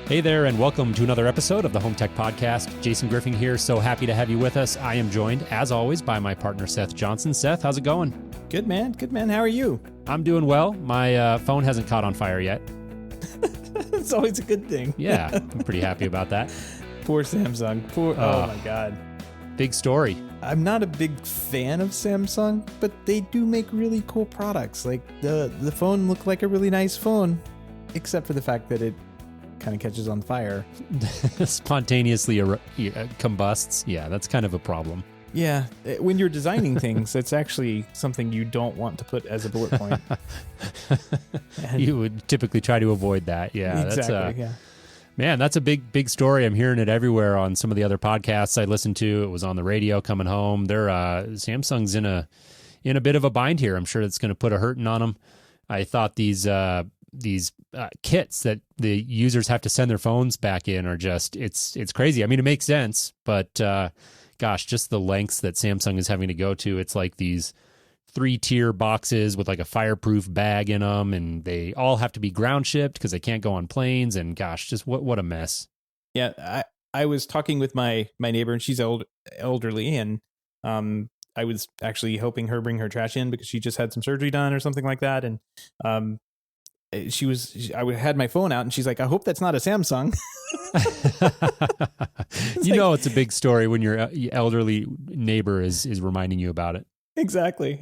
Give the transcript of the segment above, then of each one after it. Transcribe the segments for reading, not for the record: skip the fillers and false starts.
Hey there, and welcome to another episode of the HomeTech Podcast. Jason Griffin here. So happy to have you with us. I am joined, as always, by my partner, Seth Johnson. Seth, how's it going? Good, man. Good, man. How are you? I'm doing well. My phone hasn't caught on fire yet. It's always a good thing. Yeah, I'm pretty happy about that. Poor Samsung. Oh, my God. Big story. I'm not a big fan of Samsung, but they do make really cool products. Like the phone looked like a really nice phone, except for the fact that it kind of catches on fire. Spontaneously combusts. Yeah, that's kind of a problem. Yeah, when you're designing things, it's actually something you don't want to put as a bullet point. You would typically try to avoid that. Yeah, exactly. Yeah. Man, that's a big story. I'm hearing it everywhere on some of the other podcasts I listen to. It was on the radio coming home. Samsung's in a bit of a bind here. I'm sure it's going to put a hurting on them. I thought these kits that the users have to send their phones back in are just it's crazy. I mean, it makes sense, but gosh, just the lengths that Samsung is having to go to. It's like these 3-tier boxes with like a fireproof bag in them, and they all have to be ground shipped because they can't go on planes. And gosh, just what a mess. Yeah, I was talking with my neighbor, and she's elderly, and I was actually helping her bring her trash in because she just had some surgery done or something like that, and I had my phone out, and she's like, "I hope that's not a Samsung." It's a big story when your elderly neighbor is reminding you about it. Exactly.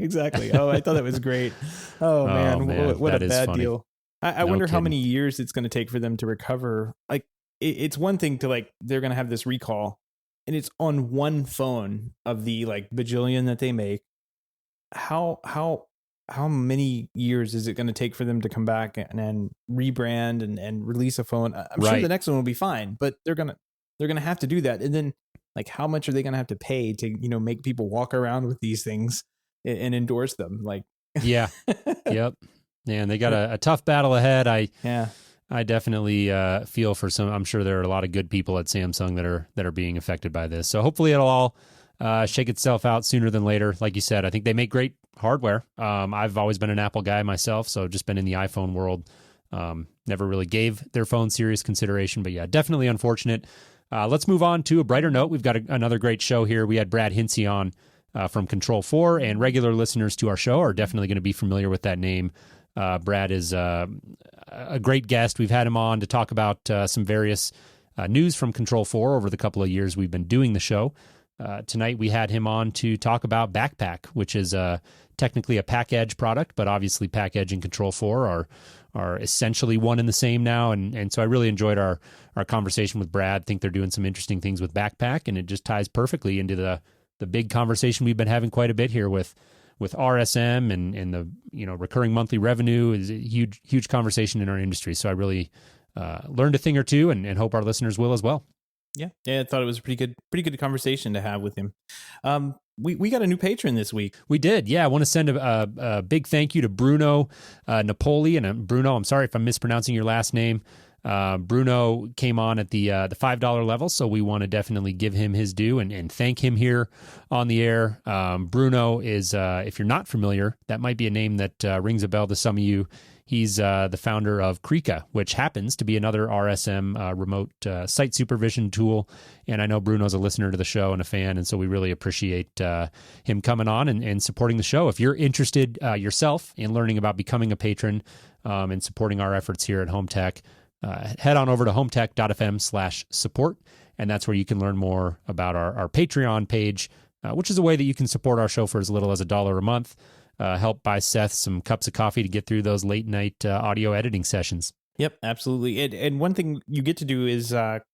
Oh, I thought that was great. Oh man, what a bad deal. I wonder how many years it's going to take for them to recover. Like, it's one thing to they're going to have this recall, and it's on one phone of the bajillion that they make. How many years is it going to take for them to come back and rebrand and release a phone? I'm sure the next one will be fine, but they're gonna have to do that. And then how much are they going to have to pay to make people walk around with these things and endorse them? Yeah, yep. And they got a tough battle ahead. I definitely feel for some. I'm sure there are a lot of good people at Samsung that are being affected by this. So hopefully it'll all shake itself out sooner than later. Like you said, I think they make great hardware. I've always been an Apple guy myself, so just been in the iPhone world. Never really gave their phone serious consideration, but yeah, definitely unfortunate. Let's move on to a brighter note. We've got another great show here. We had Brad Hintze on from Control4, and regular listeners to our show are definitely going to be familiar with that name. Brad is a great guest. We've had him on to talk about some various news from Control4 over the couple of years we've been doing the show. Tonight we had him on to talk about Bakpak, which is technically a Pakedge product, but obviously Pakedge and Control4 are essentially one and the same now. And so I really enjoyed our conversation with Brad. Think they're doing some interesting things with Bakpak, and it just ties perfectly into the big conversation we've been having quite a bit here with RSM and the recurring monthly revenue is a huge conversation in our industry. So I really learned a thing or two, and hope our listeners will as well. Yeah, I thought it was a pretty good conversation to have with him. We got a new patron this week. We did, yeah. I want to send a big thank you to Bruno Napoli. And Bruno, I'm sorry if I'm mispronouncing your last name. Bruno came on at the $5 level, so we want to definitely give him his due and thank him here on the air. Bruno is, if you're not familiar, that might be a name that rings a bell to some of you. He's the founder of Krika, which happens to be another RSM remote site supervision tool. And I know Bruno's a listener to the show and a fan, and so we really appreciate him coming on and supporting the show. If you're interested yourself in learning about becoming a patron and supporting our efforts here at HomeTech, head on over to HomeTech.fm/support, and that's where you can learn more about our Patreon page, which is a way that you can support our show for as little as $1 a month. Help buy Seth some cups of coffee to get through those late night audio editing sessions. Yep, absolutely. And one thing you get to do is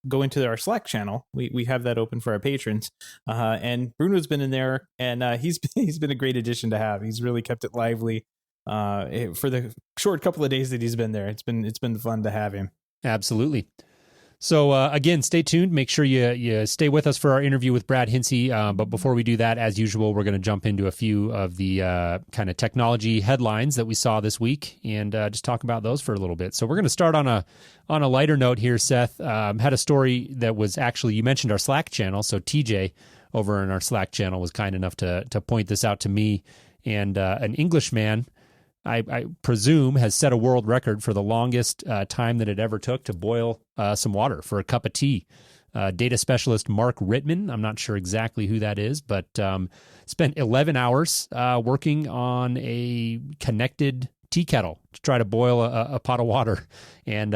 go into our Slack channel. We have that open for our patrons. And Bruno's been in there, and he's been a great addition to have. He's really kept it lively for the short couple of days that he's been there. It's been fun to have him. Absolutely. So again, stay tuned. Make sure you stay with us for our interview with Brad Hintze. But before we do that, as usual, we're going to jump into a few of the kind of technology headlines that we saw this week and just talk about those for a little bit. So we're going to start on a lighter note here, Seth. Had a story that was actually, you mentioned our Slack channel. So TJ over in our Slack channel was kind enough to point this out to me and an Englishman I presume has set a world record for the longest time that it ever took to boil some water for a cup of tea. Data specialist Mark Rittman, I'm not sure exactly who that is, but spent 11 hours working on a connected tea kettle to try to boil a pot of water. And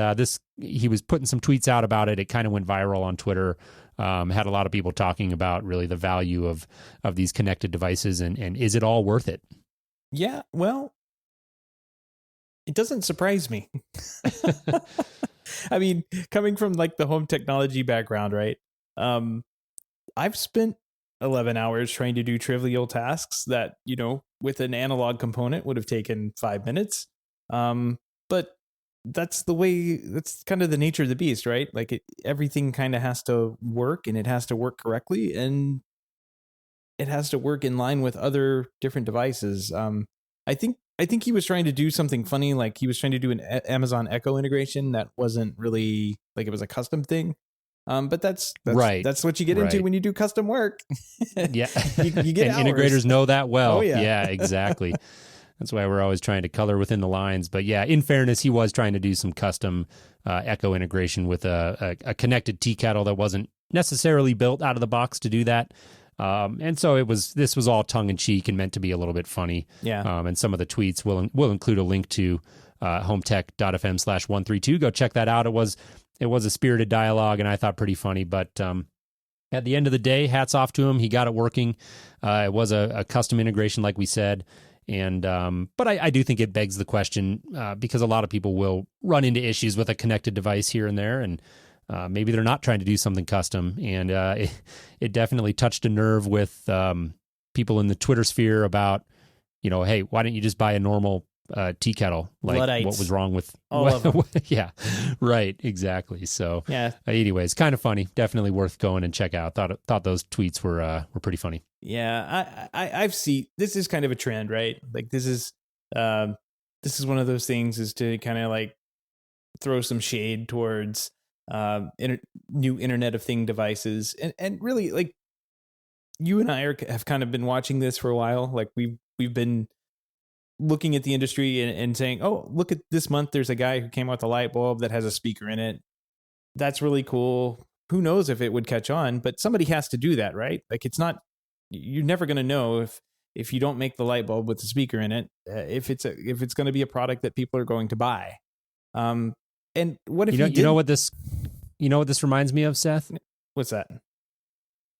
he was putting some tweets out about it. It kind of went viral on Twitter. Had a lot of people talking about really the value of these connected devices and is it all worth it? Yeah, well, it doesn't surprise me. I mean, coming from like the home technology background, right? I've spent 11 hours trying to do trivial tasks that, with an analog component would have taken 5 minutes. But that's kind of the nature of the beast, right? Like everything kind of has to work, and it has to work correctly, and it has to work in line with other different devices. I think he was trying to do something funny, like he was trying to do an Amazon Echo integration that wasn't really like it was a custom thing. But that's right. That's what you get into when you do custom work. Yeah, you get and integrators know that well. Oh, yeah. Yeah, exactly. That's why we're always trying to color within the lines. But yeah, in fairness, he was trying to do some custom Echo integration with a connected tea kettle that wasn't necessarily built out of the box to do that. And so this was all tongue in cheek and meant to be a little bit funny. Yeah. And some of the tweets will include a link to HomeTech.fm/132. Go check that out. It was a spirited dialogue, and I thought pretty funny. But at the end of the day, hats off to him. He got it working. It was a custom integration, like we said. And but I do think it begs the question because a lot of people will run into issues with a connected device here and there, and maybe they're not trying to do something custom. And it definitely touched a nerve with people in the Twitter sphere about, hey, why don't you just buy a normal tea kettle? Like, Luddites. What was wrong with all of them? Yeah, right, exactly. So, yeah. Anyways, kind of funny. Definitely worth going and check out. Thought those tweets were pretty funny. Yeah, I've seen this is kind of a trend, right? Like this is one of those things is to kind of like throw some shade towards new Internet of Thing devices, and really like you and I have kind of been watching this for a while. Like we've been looking at the industry and saying, oh, look at this month. There's a guy who came out with a light bulb that has a speaker in it. That's really cool. Who knows if it would catch on, but somebody has to do that, right? Like you're never going to know if you don't make the light bulb with the speaker in it, if it's going to be a product that people are going to buy. And what if you know what this reminds me of, Seth? What's that?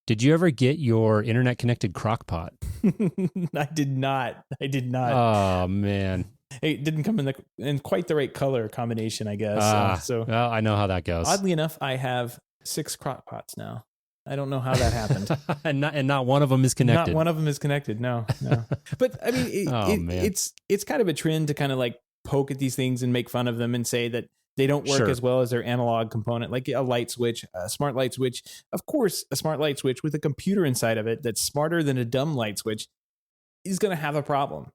Did you ever get your internet connected crock pot? I did not. Oh man. It didn't come in quite the right color combination, I guess. Well, I know how that goes. Oddly enough, I have 6 crock pots now. I don't know how that happened. and not one of them is connected. Not one of them is connected. No. But I mean, it's kind of a trend to kind of like poke at these things and make fun of them and say that they don't work as well as their analog component, like a light switch, a smart light switch. Of course, a smart light switch with a computer inside of it that's smarter than a dumb light switch is going to have a problem.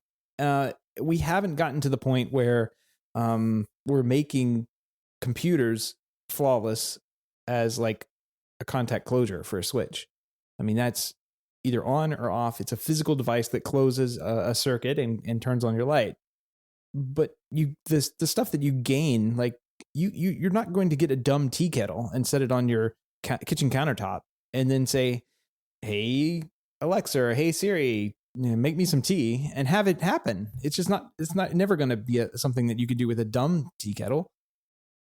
We haven't gotten to the point where we're making computers flawless as like a contact closure for a switch. I mean, that's either on or off. It's a physical device that closes a circuit and turns on your light. But the stuff that you gain, like you're not going to get a dumb tea kettle and set it on your kitchen countertop and then say, hey, Alexa, or hey, Siri, make me some tea, and have it happen. It's never going to be something that you could do with a dumb tea kettle.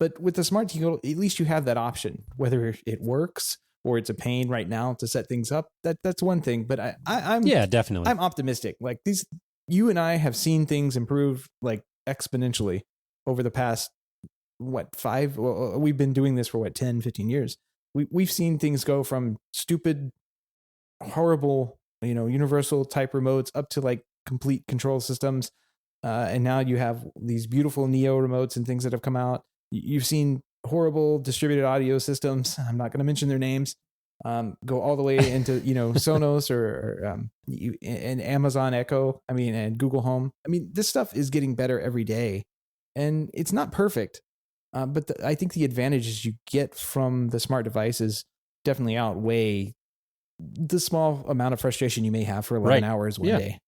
But with the smart tea kettle, at least you have that option. Whether it works or it's a pain right now to set things up, that's one thing. But I'm definitely. I'm optimistic. Like you and I have seen things improve like exponentially over the past 5. Well, we've been doing this for 10, 15 years. We've seen things go from stupid, horrible, universal type remotes up to like complete control systems. And now you have these beautiful Neo remotes and things that have come out. You've seen horrible distributed audio systems. I'm not going to mention their names. Go all the way into, Sonos or and Amazon Echo. I mean, and Google Home. I mean, this stuff is getting better every day, and it's not perfect. But I think the advantages you get from the smart devices definitely outweigh the small amount of frustration you may have for 11 hours one day.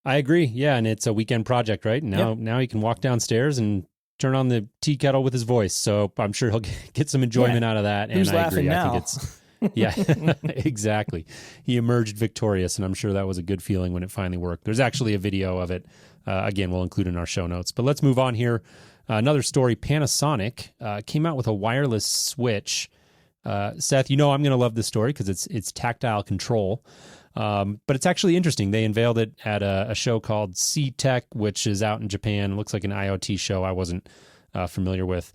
I agree. Yeah, and it's a weekend project, right? Now he can walk downstairs and turn on the tea kettle with his voice. So I'm sure he'll get some enjoyment out of that. Who's and I laughing agree. now? I think it's exactly. He emerged victorious, and I'm sure that was a good feeling when it finally worked. There's actually a video of it. Again, we'll include in our show notes. But let's move on here. Another story, Panasonic came out with a wireless switch. Seth, I'm going to love this story because it's tactile control. But it's actually interesting. They unveiled it at a show called C-Tech, which is out in Japan. It looks like an IoT show I wasn't familiar with.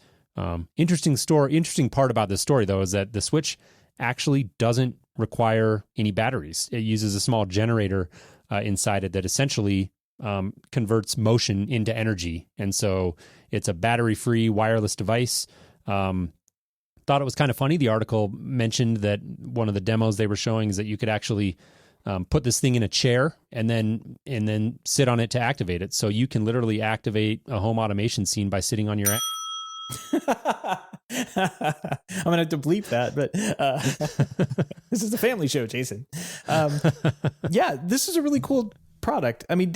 Interesting part about this story, though, is that the Switch actually doesn't require any batteries. It uses a small generator inside it that essentially converts motion into energy. And so it's a battery-free wireless device. Thought it was kind of funny. The article mentioned that one of the demos they were showing is that you could actually put this thing in a chair and then sit on it to activate it. So you can literally activate a home automation scene by sitting on your I'm gonna have to bleep that, but this is a family show, Jason. Yeah, this is a really cool product. I mean,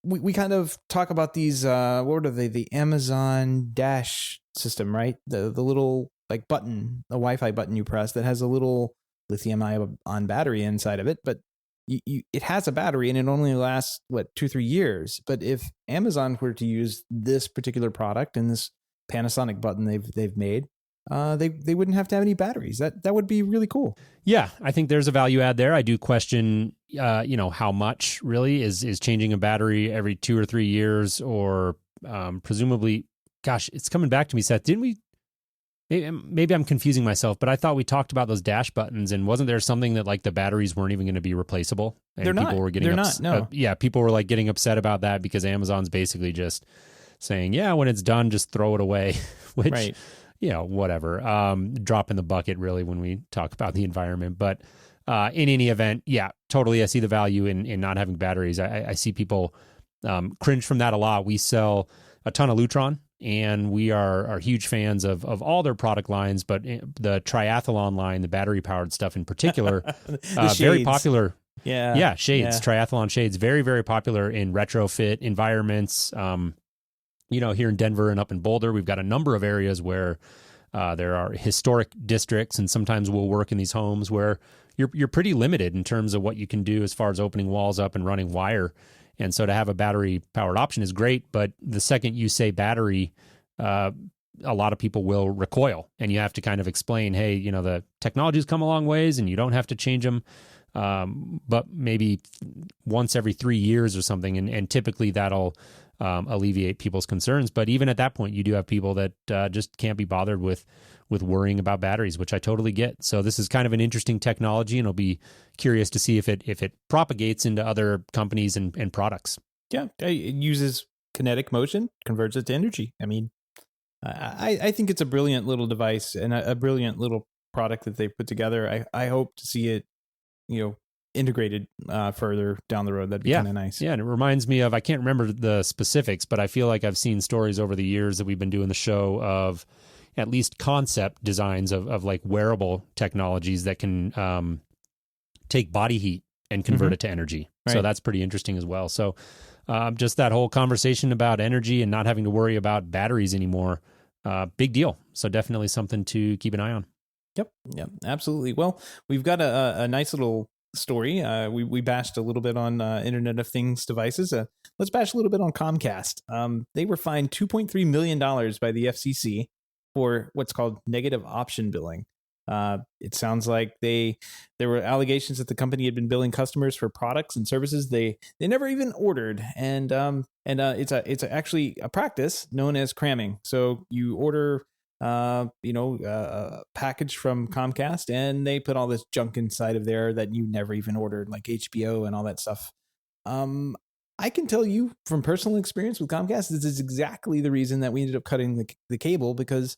we kind of talk about these. What are they? The Amazon Dash system, right? The little like button, a Wi-Fi button you press that has a little lithium-ion battery inside of it, but it has a battery and it only lasts 2-3 years. But if Amazon were to use this particular product and this Panasonic button they've made, they wouldn't have to have any batteries. That would be really cool. Yeah, I think there's a value add there. I do question, how much really is changing a battery every 2 or 3 years, or presumably, gosh, it's coming back to me, Seth. Didn't we? Maybe I'm confusing myself, but I thought we talked about those dash buttons, and wasn't there something that like the batteries weren't even going to be replaceable? And they're people not. Were getting they're not. No. People were like getting upset about that because Amazon's basically just saying, yeah, when it's done, just throw it away, which, right. Whatever. Drop in the bucket, really, when we talk about the environment. But in any event, yeah, totally. I see the value in not having batteries. I see people cringe from that a lot. We sell a ton of Lutron, and we are huge fans of all their product lines, but the triathlon line, the battery-powered stuff in particular, very popular. Yeah, shades, triathlon shades, very, very popular in retrofit environments. Here in Denver and up in Boulder, we've got a number of areas where there are historic districts, and sometimes we'll work in these homes where you're pretty limited in terms of what you can do as far as opening walls up and running wire. And so to have a battery-powered option is great, but the second you say battery, a lot of people will recoil, and you have to kind of explain, hey, the technology's come a long ways, and you don't have to change them, but maybe once every 3 years or something, and typically that'll alleviate people's concerns. But even at that point, you do have people that just can't be bothered with worrying about batteries, which I totally get. So this is kind of an interesting technology, and I'll be curious to see if it propagates into other companies and products. Yeah, it uses kinetic motion, converts it to energy. I mean, I think it's a brilliant little device and a brilliant little product that they put together. I hope to see it, integrated further down the road. That'd be kind of nice. Yeah, and it reminds me of, I can't remember the specifics, but I feel like I've seen stories over the years that we've been doing the show of at least concept designs of like wearable technologies that can take body heat and convert it to energy. Right. So that's pretty interesting as well. So just that whole conversation about energy and not having to worry about batteries anymore, big deal. So definitely something to keep an eye on. Yep, absolutely. Well, we've got a nice little story. We bashed a little bit on Internet of Things devices. Let's bash a little bit on Comcast. They were fined $2.3 million by the FCC for what's called negative option billing. It sounds like there were allegations that the company had been billing customers for products and services they never even ordered, and it's actually a practice known as cramming. So you order a package from Comcast, and they put all this junk inside of there that you never even ordered, like HBO and all that stuff. I can tell you from personal experience with Comcast, this is exactly the reason that we ended up cutting the cable, because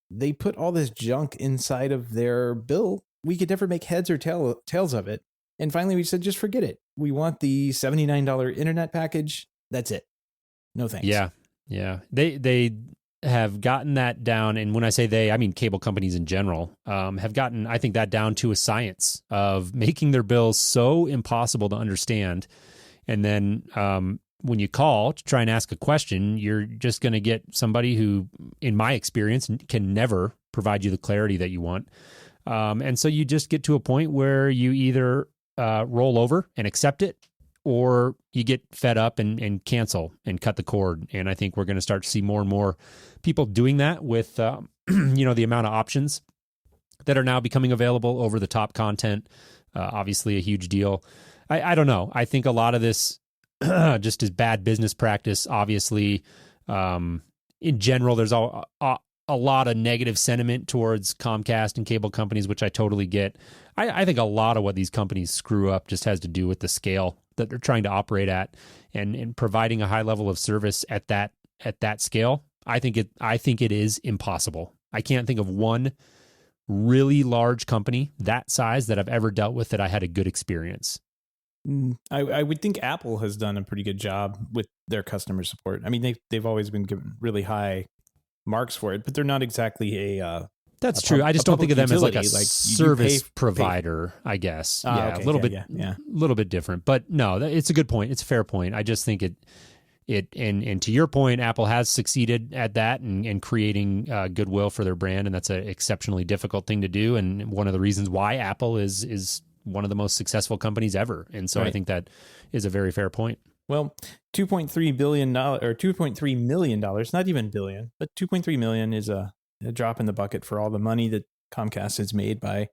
they put all this junk inside of their bill. We could never make heads or tails of it. And finally, we said, just forget it. We want the $79 internet package. That's it. No thanks. Yeah. They have gotten that down. And when I say they, I mean cable companies in general, have gotten, I think, that down to a science of making their bills so impossible to understand. And then when you call to try and ask a question, you're just going to get somebody who, in my experience, can never provide you the clarity that you want. And so you just get to a point where you either roll over and accept it, or you get fed up and cancel and cut the cord. And I think we're going to start to see more and more people doing that with, the amount of options that are now becoming available. Over the top content, obviously a huge deal. I don't know. I think a lot of this just is bad business practice. Obviously, in general, there's a lot of negative sentiment towards Comcast and cable companies, which I totally get. I think a lot of what these companies screw up just has to do with the scale that they're trying to operate at, and providing a high level of service at that scale. I think it is impossible. I can't think of one really large company that size that I've ever dealt with that I had a good experience. I would think Apple has done a pretty good job with their customer support. I mean, they've always been given really high marks for it, but they're not exactly That's true. I just don't think of them as like a service provider, I guess. Yeah, okay, a little bit different. But no, it's a good point. It's a fair point. I just think and to your point, Apple has succeeded at that and creating goodwill for their brand, and that's an exceptionally difficult thing to do. And one of the reasons why Apple is one of the most successful companies ever. And so I think that is a very fair point. Well, $2.3 billion or $2.3 million, not even billion, but $2.3 million is a drop in the bucket for all the money that Comcast has made by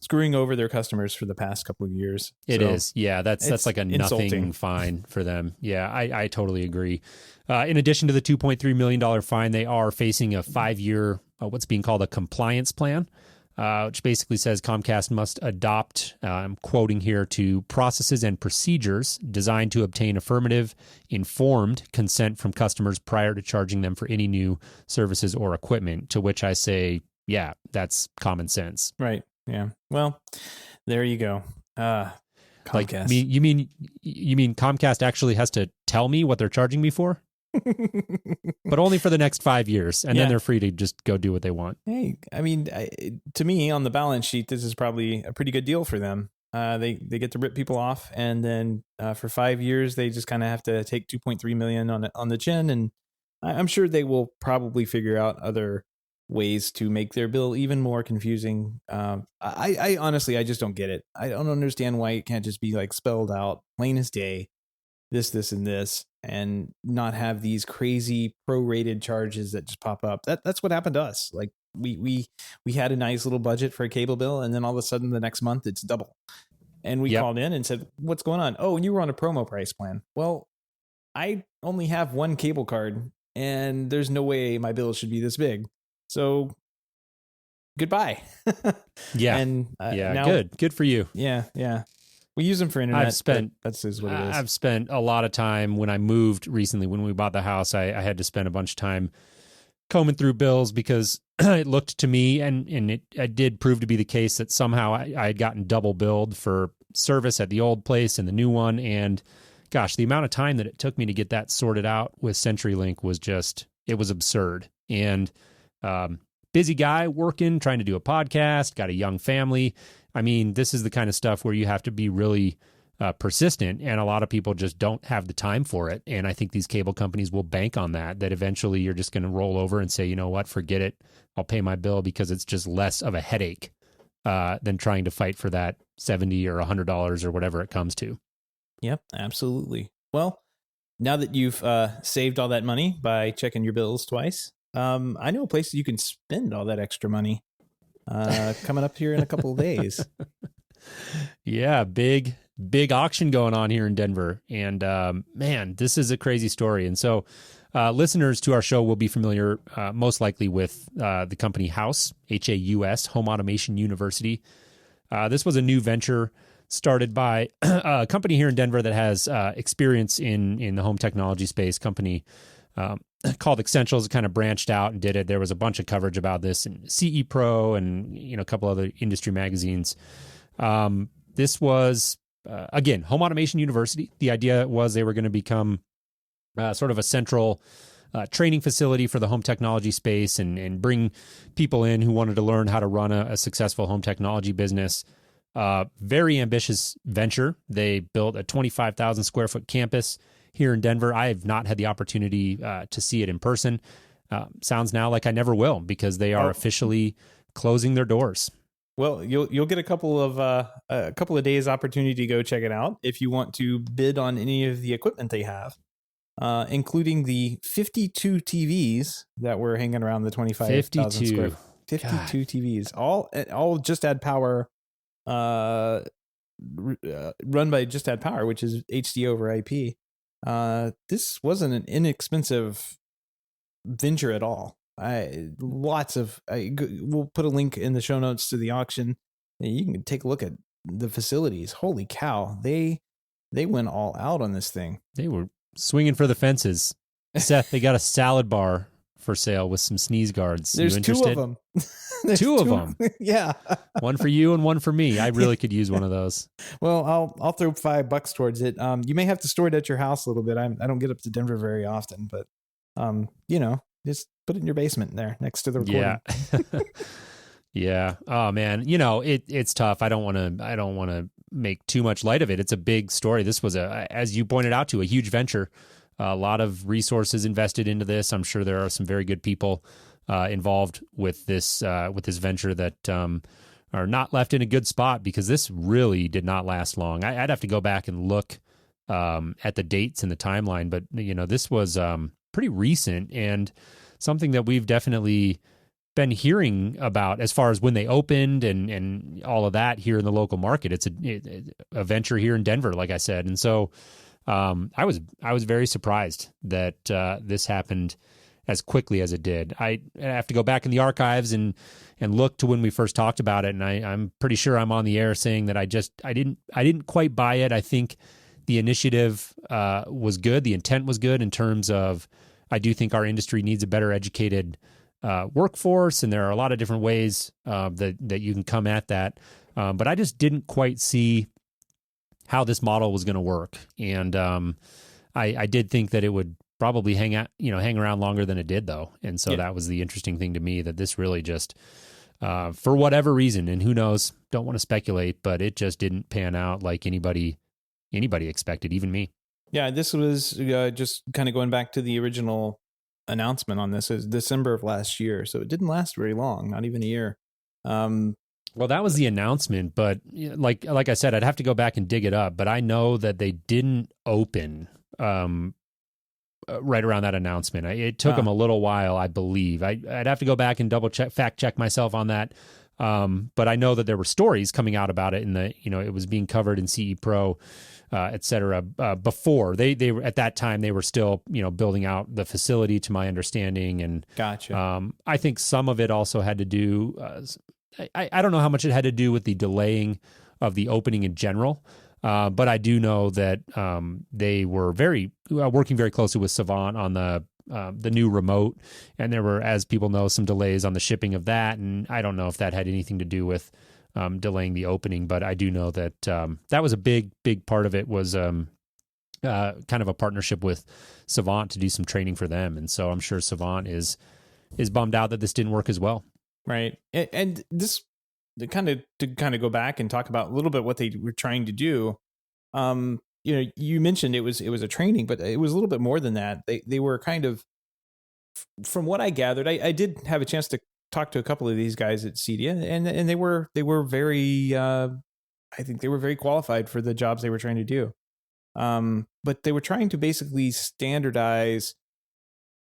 screwing over their customers for the past couple of years. It is. Yeah, that's like a insulting. Nothing fine for them. Yeah, I totally agree. In addition to the $2.3 million fine, they are facing a 5-year, what's being called a compliance plan, which basically says Comcast must adopt, I'm quoting here, to processes and procedures designed to obtain affirmative, informed consent from customers prior to charging them for any new services or equipment, to which I say, yeah, that's common sense. Right. Yeah. Well, there you go. Comcast. Like, you mean Comcast actually has to tell me what they're charging me for? But only for the next 5 years, and then they're free to just go do what they want. Hey, I mean, to me, on the balance sheet, this is probably a pretty good deal for them. They get to rip people off, and then for 5 years, they just kind of have to take $2.3 million on the chin, and I'm sure they will probably figure out other ways to make their bill even more confusing. I honestly, I just don't get it. I don't understand why it can't just be like spelled out, plain as day, this, and this, and not have these crazy prorated charges that just pop up. That's what happened to us. Like we had a nice little budget for a cable bill, and then all of a sudden the next month it's double. And we called in and said, "What's going on?" "Oh, and you were on a promo price plan." Well, I only have one cable card, and there's no way my bill should be this big. So goodbye. Yeah. And now, good for you. Yeah. We use them for internet. That's what it is. I've spent a lot of time when I moved recently. When we bought the house, I had to spend a bunch of time combing through bills because it looked to me, and it did prove to be the case, that somehow I had gotten double billed for service at the old place and the new one. And gosh, the amount of time that it took me to get that sorted out with CenturyLink was it was absurd. And busy guy working, trying to do a podcast, got a young family. I mean, this is the kind of stuff where you have to be really persistent, and a lot of people just don't have the time for it. And I think these cable companies will bank on that eventually you're just going to roll over and say, you know what, forget it. I'll pay my bill, because it's just less of a headache than trying to fight for that $70 or $100 or whatever it comes to. Yep, absolutely. Well, now that you've saved all that money by checking your bills twice, I know a place that you can spend all that extra money coming up here in a couple of days. Yeah, big auction going on here in Denver. And man, this is a crazy story. And so listeners to our show will be familiar most likely with the company HAUS, HAUS, Home Automation University. This was a new venture started by a company here in Denver that has experience in the home technology space. Company called Essentials. It kind of branched out and did it. There was a bunch of coverage about this in CE Pro and a couple other industry magazines. This was again, Home Automation University. The idea was they were going to become sort of a central training facility for the home technology space and bring people in who wanted to learn how to run a successful home technology business. Very ambitious venture. They built a 25,000 square foot campus here in Denver. I have not had the opportunity to see it in person. Sounds now like I never will, because they are officially closing their doors. Well, you'll get a couple of days opportunity to go check it out if you want to bid on any of the equipment they have, including the 52 TVs that were hanging around the 25,000 square. 52 God. TVs, all Just Add Power, run by Just Add Power, which is HD over IP. This wasn't an inexpensive venture at all. We'll put a link in the show notes to the auction. You can take a look at the facilities. Holy cow. They went all out on this thing. They were swinging for the fences. Seth, they got a salad bar for sale with some sneeze guards. There's you interested? 2 of them. Two of them. Yeah. One for you and one for me. I really could use one of those. Well, I'll throw $5 towards it. You may have to store it at your house a little bit. I don't get up to Denver very often, but just put it in your basement there next to the recording. Yeah. Yeah. Oh man. It's tough. I don't want to make too much light of it. It's a big story. This was as you pointed out, a huge venture. A lot of resources invested into this. I'm sure there are some very good people involved with this venture that are not left in a good spot, because this really did not last long. I'd have to go back and look at the dates and the timeline, but this was pretty recent and something that we've definitely been hearing about as far as when they opened and all of that here in the local market. It's a venture here in Denver, like I said. And so I was very surprised that this happened as quickly as it did. I have to go back in the archives and look to when we first talked about it. And I'm pretty sure I'm on the air saying that I didn't quite buy it. I think the initiative was good. The intent was good in terms of, I do think our industry needs a better educated workforce, and there are a lot of different ways that you can come at that. But I just didn't quite see how this model was going to work, and I did think that it would probably hang around longer than it did, though. And so that was the interesting thing to me, that this really just, for whatever reason, and who knows, don't want to speculate, but it just didn't pan out like anybody expected, even me. Yeah, this was just kind of going back to the original announcement on this. It was December of last year, so it didn't last very long, not even a year. Well, that was the announcement, but like I said, I'd have to go back and dig it up. But I know that they didn't open right around that announcement. It took them a little while, I believe. I'd have to go back and fact check myself on that. But I know that there were stories coming out about it, and it was being covered in CE Pro, et cetera, before they were, at that time, they were still, building out the facility, to my understanding. And gotcha. I think some of it also had to do, I don't know how much it had to do with the delaying of the opening in general. But I do know that they were working very closely with Savant on the new remote, and there were, as people know, some delays on the shipping of that. And I don't know if that had anything to do with delaying the opening, but I do know that that was a big part of it, was kind of a partnership with Savant to do some training for them. And so I'm sure Savant is bummed out that this didn't work as well. Right. And this, to kind of go back and talk about a little bit what they were trying to do. You mentioned it was a training, but it was a little bit more than that. They were kind of, from what I gathered, I did have a chance to talk to a couple of these guys at CEDIA, and they were very, I think they were very qualified for the jobs they were trying to do. But they were trying to basically standardize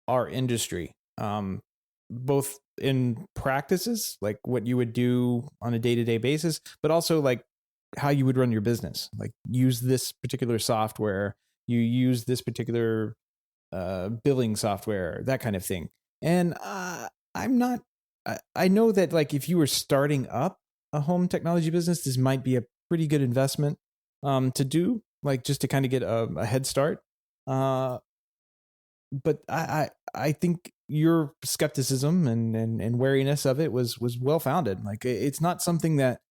our industry, both in practices, like what you would do on a day-to-day basis, but also like how you would run your business. Like, use this particular software, you use this particular billing software, that kind of thing. And I know that, like, if you were starting up a home technology business, this might be a pretty good investment to do, like, just to kind of get a head start. But I think your skepticism and wariness of it was well founded. Like, it's not something that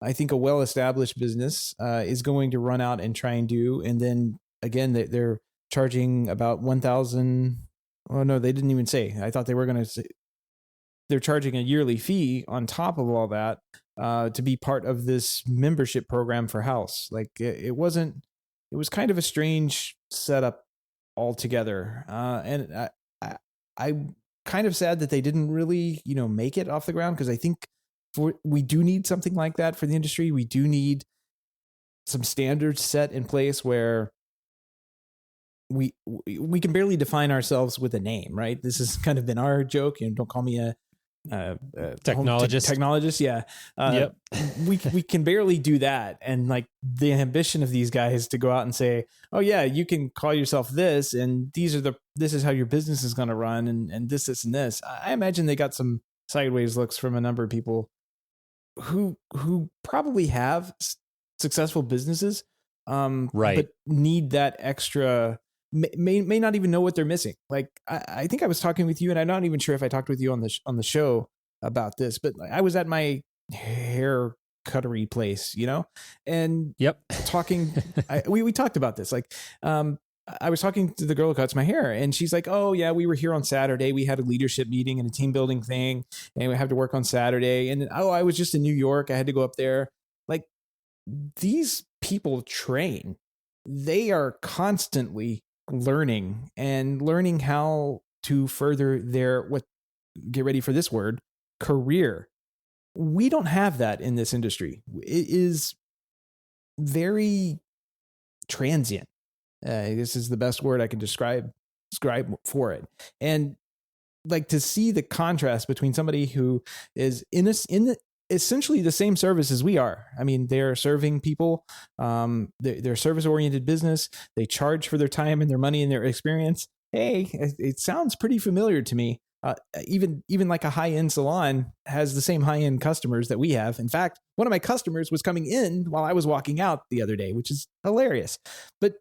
I think a well-established business is going to run out and try and do. And then again, they're charging about $1,000. Oh no, they didn't even say. I thought they were going to say they're charging a yearly fee on top of all that to be part of this membership program for HAUS. Like it was kind of a strange setup altogether. And I'm kind of sad that they didn't really, make it off the ground, because I think we do need something like that for the industry. We do need some standards set in place where we can barely define ourselves with a name, right? This has kind of been our joke. Don't call me a technologist. Yeah. Yep. we can barely do that. And like the ambition of these guys to go out and say, oh yeah, you can call yourself this, and this is how your business is going to run. And this, and this. I imagine they got some sideways looks from a number of people who probably have successful businesses, right, but need that extra, may not even know what they're missing. Like I think I was talking with you, and I'm not even sure if I talked with you on the show about this, but I was at my hair cuttery place, and yep, talking. We talked about this. Like, I was talking to the girl who cuts my hair, and she's like, "Oh yeah, we were here on Saturday. We had a leadership meeting and a team building thing, and we have to work on Saturday. And I was just in New York. I had to go up there." Like, these people train. They are constantly learning how to further their, get ready for this word, career. We don't have that in this industry. It is very transient. This is the best word I can describe for it. And like, to see the contrast between somebody who is in essentially the same service as we are. I mean, they're serving people. They're service-oriented business. They charge for their time and their money and their experience. Hey, it sounds pretty familiar to me. Even like a high-end salon has the same high-end customers that we have. In fact, one of my customers was coming in while I was walking out the other day, which is hilarious. But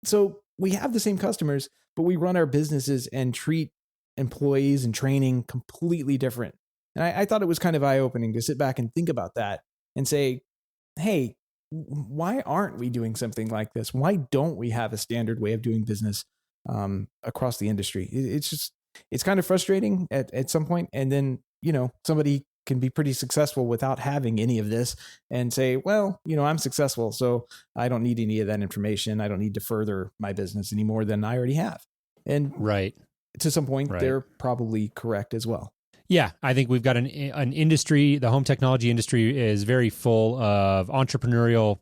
so we have the same customers, but we run our businesses and treat employees and training completely different. And I thought it was kind of eye-opening to sit back and think about that and say, hey, why aren't we doing something like this? Why don't we have a standard way of doing business across the industry? It's kind of frustrating at some point. And then, somebody can be pretty successful without having any of this and say, well, I'm successful, so I don't need any of that information. I don't need to further my business any more than I already have. And right, to some point, they're probably correct as well. Yeah, I think we've got an industry. The home technology industry is very full of entrepreneurial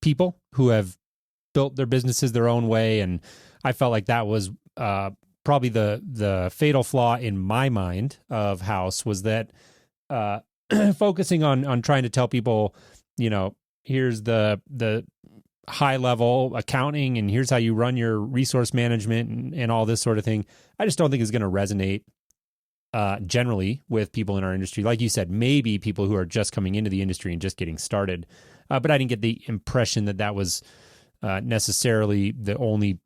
people who have built their businesses their own way, and I felt like that was probably the fatal flaw in my mind of HAUS, was that focusing on trying to tell people, here's the high level accounting, and here's how you run your resource management and all this sort of thing. I just don't think is going to resonate generally with people in our industry. Like you said, maybe people who are just coming into the industry and just getting started. But I didn't get the impression that was necessarily the only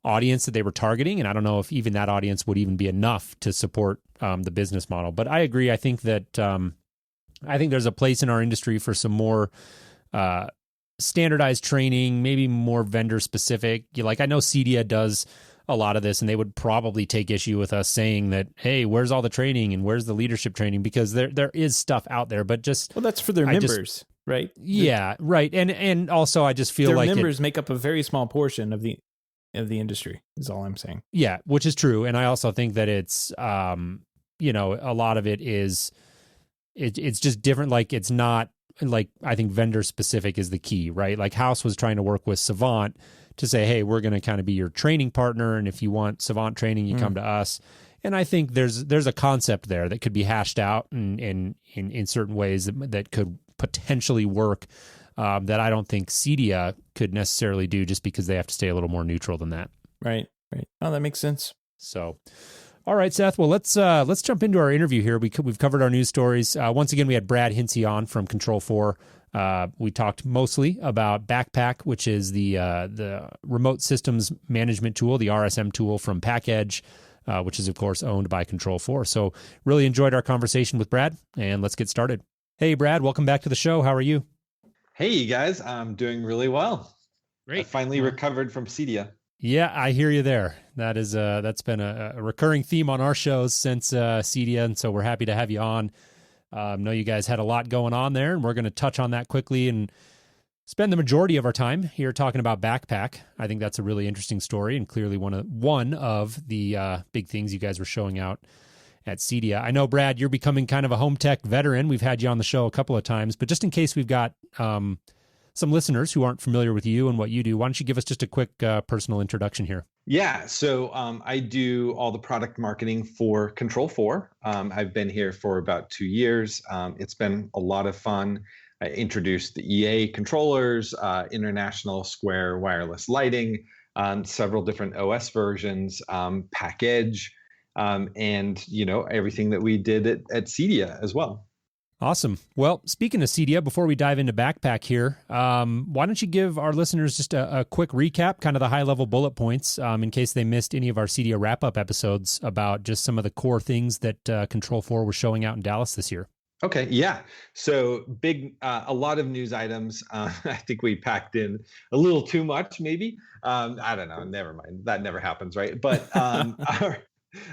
audience that they were targeting. And I don't know if even that audience would even be enough to support the business model. But I agree. I think that I think there's a place in our industry for some more standardized training, maybe more vendor specific. I know CEDIA does a lot of this, and they would probably take issue with us saying that, hey, where's all the training and where's the leadership training? Because there is stuff out there, but that's for their members, right? Yeah, right. And also I just feel their like members make up a very small portion of the industry, is all I'm saying. Yeah, which is true. And I also think that it's a lot of it is it's just different. Like, it's not I think vendor specific is the key, right? Like HAUS was trying to work with Savant to say, hey, we're going to kind of be your training partner, and if you want Savant training, you come to us. And I think there's a concept there that could be hashed out in certain ways that could potentially work, that I don't think CEDIA could necessarily do, just because they have to stay a little more neutral than that. Right. Oh, that makes sense. So, all right, Seth. Well, let's jump into our interview here. We've covered our news stories. Once again, we had Brad Hintze on from Control4. We talked mostly about Bakpak, which is the remote systems management tool, the RSM tool from Pakedge, which is, of course, owned by Control4. So really enjoyed our conversation with Brad, and let's get started. Hey, Brad, welcome back to the show. How are you? Hey, you guys. I'm doing really well. Great. I finally recovered from CEDIA. Yeah, I hear you there. That's been a recurring theme on our shows since CEDIA, and so we're happy to have you on. Know you guys had a lot going on there, and we're going to touch on that quickly and spend the majority of our time here talking about Bakpak. I think that's a really interesting story, and clearly one of the big things you guys were showing out at CEDIA. I know, Brad, you're becoming kind of a home tech veteran. We've had you on the show a couple of times, but just in case we've got some listeners who aren't familiar with you and what you do, why don't you give us just a quick personal introduction here? Yeah, so I do all the product marketing for Control4. I've been here for about 2 years. It's been a lot of fun. I introduced the EA controllers, international square wireless lighting, several different OS versions, Pakedge, and everything that we did at CEDIA as well. Awesome. Well, speaking of CEDIA, before we dive into Bakpak here, why don't you give our listeners just a quick recap, kind of the high-level bullet points, in case they missed any of our CEDIA wrap-up episodes about just some of the core things that Control4 was showing out in Dallas this year. Okay, yeah. So a lot of news items. I think we packed in a little too much, maybe. I don't know. Never mind. That never happens, right? But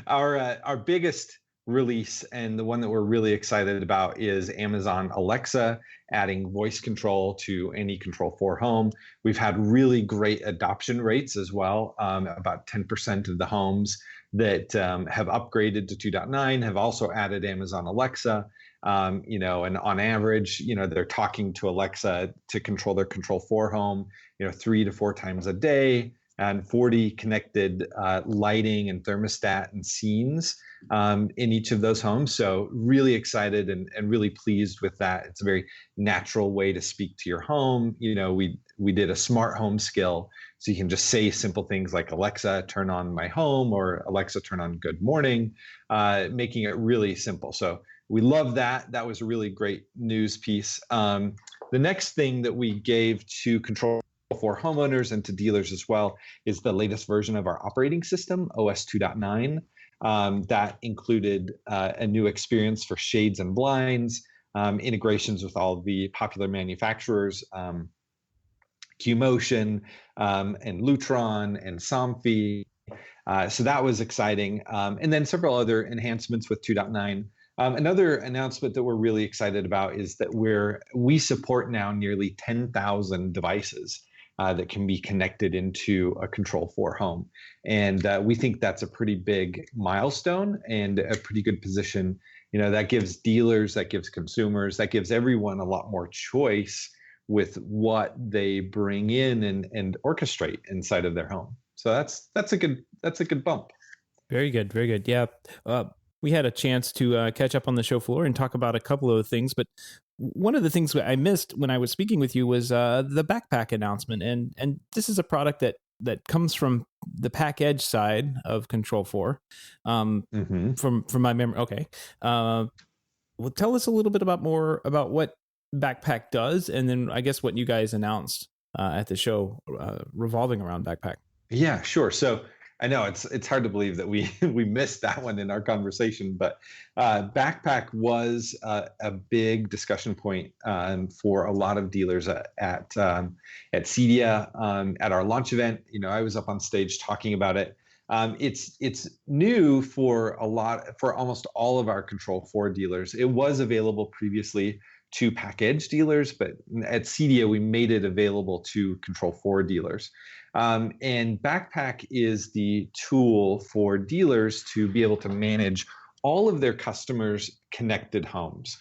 our biggest release, and the one that we're really excited about, is Amazon Alexa adding voice control to any Control4 home. We've had really great adoption rates as well. About 10% of the homes that have upgraded to 2.9 have also added Amazon Alexa. And on average, they're talking to Alexa to control their Control4 home, 3 to 4 times a day, and 40 connected lighting and thermostat and scenes in each of those homes. So really excited and really pleased with that. It's a very natural way to speak to your home. We did a smart home skill, so you can just say simple things like, Alexa, turn on my home, or Alexa, turn on good morning, making it really simple. So we love that. That was a really great news piece. The next thing that we gave to Control4 homeowners and to dealers as well is the latest version of our operating system, OS 2.9. That included a new experience for shades and blinds, integrations with all the popular manufacturers, QMotion and Lutron and Somfy. So that was exciting. And then several other enhancements with 2.9. Another announcement that we're really excited about is that we support now nearly 10,000 devices that can be connected into a Control4 home. And we think that's a pretty big milestone and a pretty good position. That gives dealers, that gives consumers, that gives everyone a lot more choice with what they bring in and orchestrate inside of their home. So that's a good bump. Very good. Very good. Yeah. We had a chance to catch up on the show floor and talk about a couple of things, but one of the things I missed when I was speaking with you was the Bakpak announcement, and this is a product that comes from the Pakedge side of Control4. From my memory. Okay, well, tell us a little bit more about what Bakpak does, and then I guess what you guys announced at the show revolving around Bakpak. Yeah, sure. So I know it's hard to believe that we missed that one in our conversation, but Bakpak was a big discussion point for a lot of dealers at CEDIA at our launch event. I was up on stage talking about it. It's new for almost all of our Control4 dealers. It was available previously to Pakedge dealers, but at CEDIA we made it available to Control4 dealers. And Bakpak is the tool for dealers to be able to manage all of their customers' connected homes.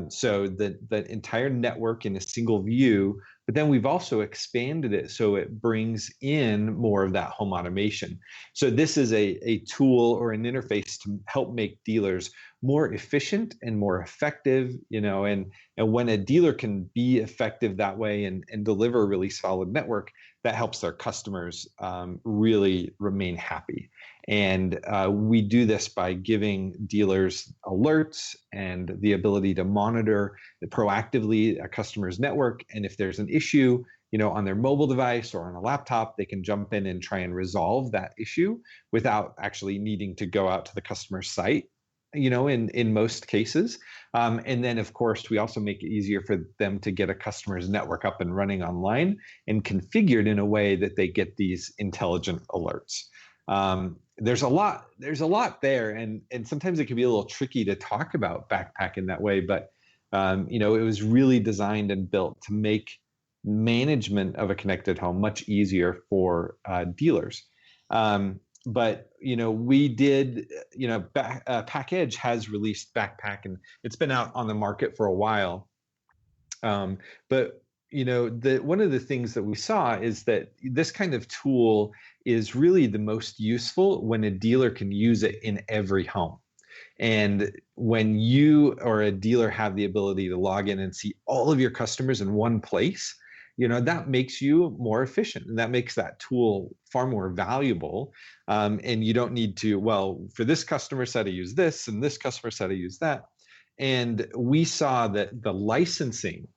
So the entire network in a single view, but then we've also expanded it so it brings in more of that home automation. So this is a tool or an interface to help make dealers more efficient and more effective, and when a dealer can be effective that way and deliver a really solid network, that helps their customers really remain happy. And we do this by giving dealers alerts and the ability to monitor proactively a customer's network. And if there's an issue, on their mobile device or on a laptop, they can jump in and try and resolve that issue without actually needing to go out to the customer site, in most cases. And then, of course, we also make it easier for them to get a customer's network up and running online and configured in a way that they get these intelligent alerts. there's a lot there, and sometimes it can be a little tricky to talk about Bakpak in that way, but it was really designed and built to make management of a connected home much easier for dealers. But we did, Pakedge has released Bakpak, and it's been out on the market for a while. But one of the things that we saw is that this kind of tool is really the most useful when a dealer can use it in every home. And when you or a dealer have the ability to log in and see all of your customers in one place, that makes you more efficient, and that makes that tool far more valuable. And you don't need to, for this customer set, I use this, and this customer set, I use that. And we saw that the licensing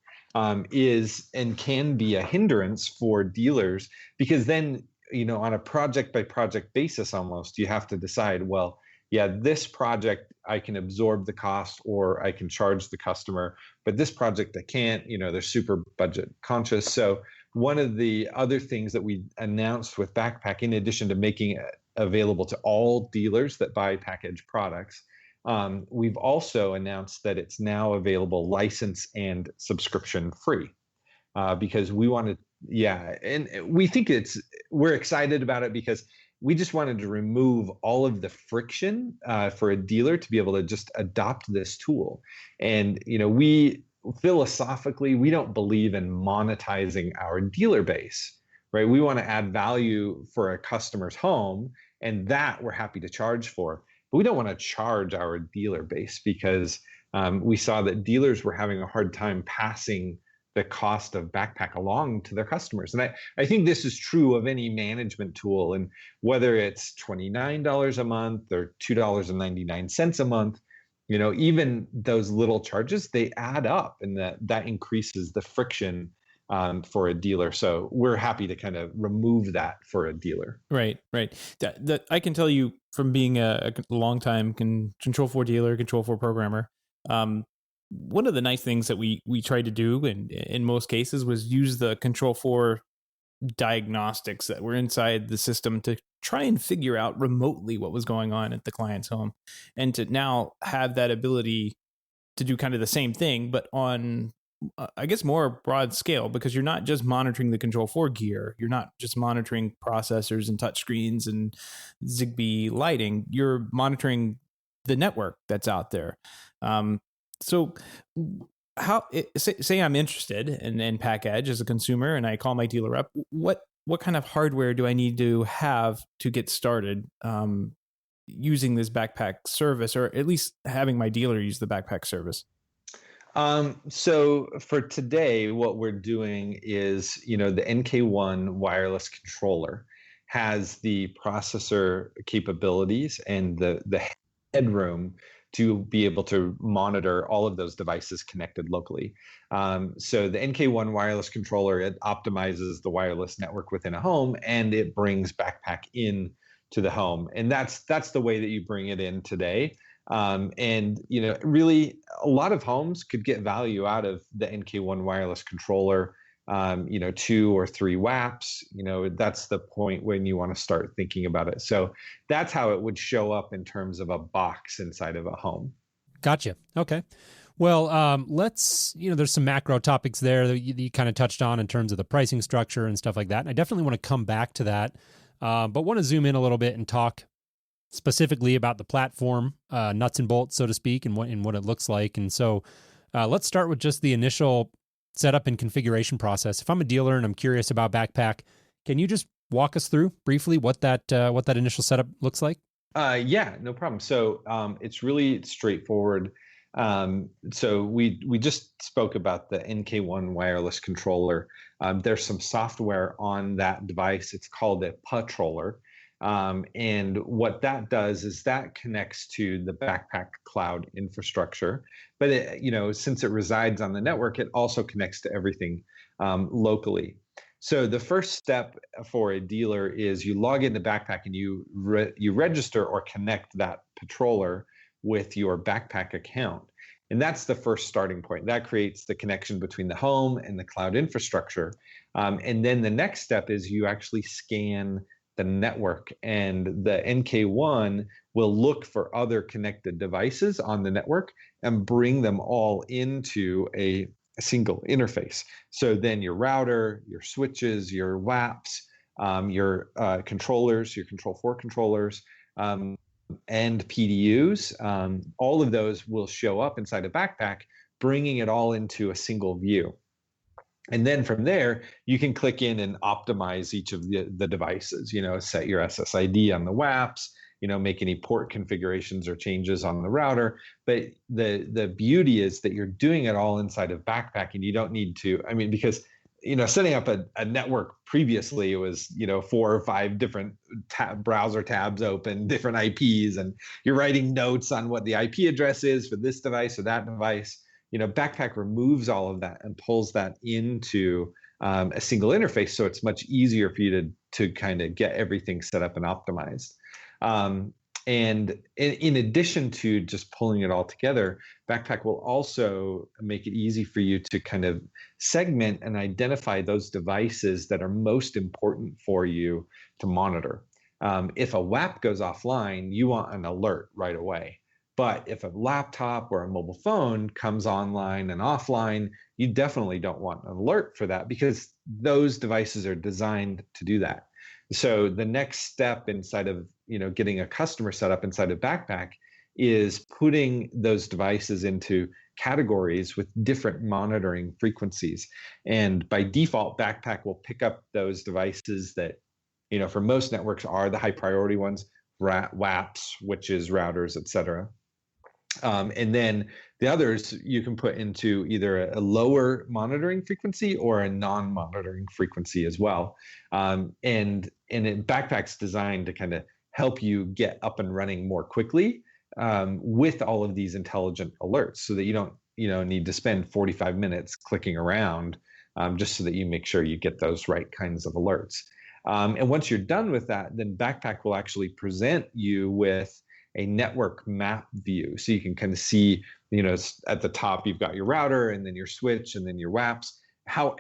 is and can be a hindrance for dealers, because then, on a project by project basis, almost, you have to decide, this project I can absorb the cost or I can charge the customer, but this project I can't. They're super budget conscious. So one of the other things that we announced with Bakpak, in addition to making it available to all dealers that buy Pakedge products, we've also announced that it's now available license and subscription free, because we wanted, and we think we're excited about it because we just wanted to remove all of the friction for a dealer to be able to just adopt this tool. And we philosophically, we don't believe in monetizing our dealer base, right? We want to add value for a customer's home, and that we're happy to charge for. But we don't want to charge our dealer base, because we saw that dealers were having a hard time passing the cost of Bakpak along to their customers. And I think this is true of any management tool. And whether it's $29 a month or $2.99 a month, even those little charges, they add up, and that increases the friction for a dealer. So we're happy to kind of remove that for a dealer. Right. That I can tell you from being a long-time Control4 dealer, Control4 programmer, one of the nice things that we tried to do in most cases was use the Control4 diagnostics that were inside the system to try and figure out remotely what was going on at the client's home, and to now have that ability to do kind of the same thing, but on, I guess, more broad scale, because you're not just monitoring the Control4 gear. You're not just monitoring processors and touchscreens and Zigbee lighting. You're monitoring the network that's out there. So how, say I'm interested in Pakedge as a consumer, and I call my dealer up, what kind of hardware do I need to have to get started using this Bakpak service, or at least having my dealer use the Bakpak service? So for today, what we're doing is, the NK1 wireless controller has the processor capabilities and the headroom to be able to monitor all of those devices connected locally. So the NK1 wireless controller, it optimizes the wireless network within a home, and it brings Bakpak in to the home. And that's the way that you bring it in today. And really, a lot of homes could get value out of the NK1 wireless controller. 2 or 3 WAPs, that's the point when you want to start thinking about it. So that's how it would show up in terms of a box inside of a home. Gotcha. Okay. Well, let's, there's some macro topics there that you kind of touched on in terms of the pricing structure and stuff like that. And I definitely want to come back to that, but want to zoom in a little bit and talk specifically about the platform, nuts and bolts, so to speak, and what it looks like. And so let's start with just the initial setup and configuration process. If I'm a dealer and I'm curious about Bakpak, can you just walk us through briefly what that initial setup looks like? Yeah, no problem. So it's really straightforward. So we just spoke about the NK1 wireless controller. There's some software on that device. It's called a Patroller. And what that does is that connects to the Bakpak cloud infrastructure. But since it resides on the network, it also connects to everything locally. So the first step for a dealer is you log into Bakpak and you register or connect that Patroller with your Bakpak account. And that's the first starting point. That creates the connection between the home and the cloud infrastructure. And then the next step is you actually scan the network, and the NK1 will look for other connected devices on the network and bring them all into a single interface. So then your router, your switches, your WAPs, your controllers, your Control4 controllers, and PDUs, all of those will show up inside a Bakpak, bringing it all into a single view. And then from there, you can click in and optimize each of the devices, set your SSID on the WAPs, make any port configurations or changes on the router. But the beauty is that you're doing it all inside of Bakpak, and you don't need to, because setting up a network previously, it was 4 or 5 different browser tabs open, different IPs, and you're writing notes on what the IP address is for this device or that device. Bakpak removes all of that and pulls that into a single interface, so it's much easier for you to kind of get everything set up and optimized. And in addition to just pulling it all together, Bakpak will also make it easy for you to kind of segment and identify those devices that are most important for you to monitor. If a WAP goes offline, you want an alert right away. But if a laptop or a mobile phone comes online and offline, you definitely don't want an alert for that, because those devices are designed to do that. So the next step inside of getting a customer set up inside of Bakpak is putting those devices into categories with different monitoring frequencies. And by default, Bakpak will pick up those devices that, for most networks are the high priority ones, WAPs, switches, routers, et cetera. And then the others you can put into either a lower monitoring frequency or a non-monitoring frequency as well. Bakpak's designed to kind of help you get up and running more quickly with all of these intelligent alerts, so that you don't need to spend 45 minutes clicking around, just so that you make sure you get those right kinds of alerts. And once you're done with that, then Bakpak will actually present you with a network map view. So you can kind of see, at the top, you've got your router, and then your switch, and then your WAPs, how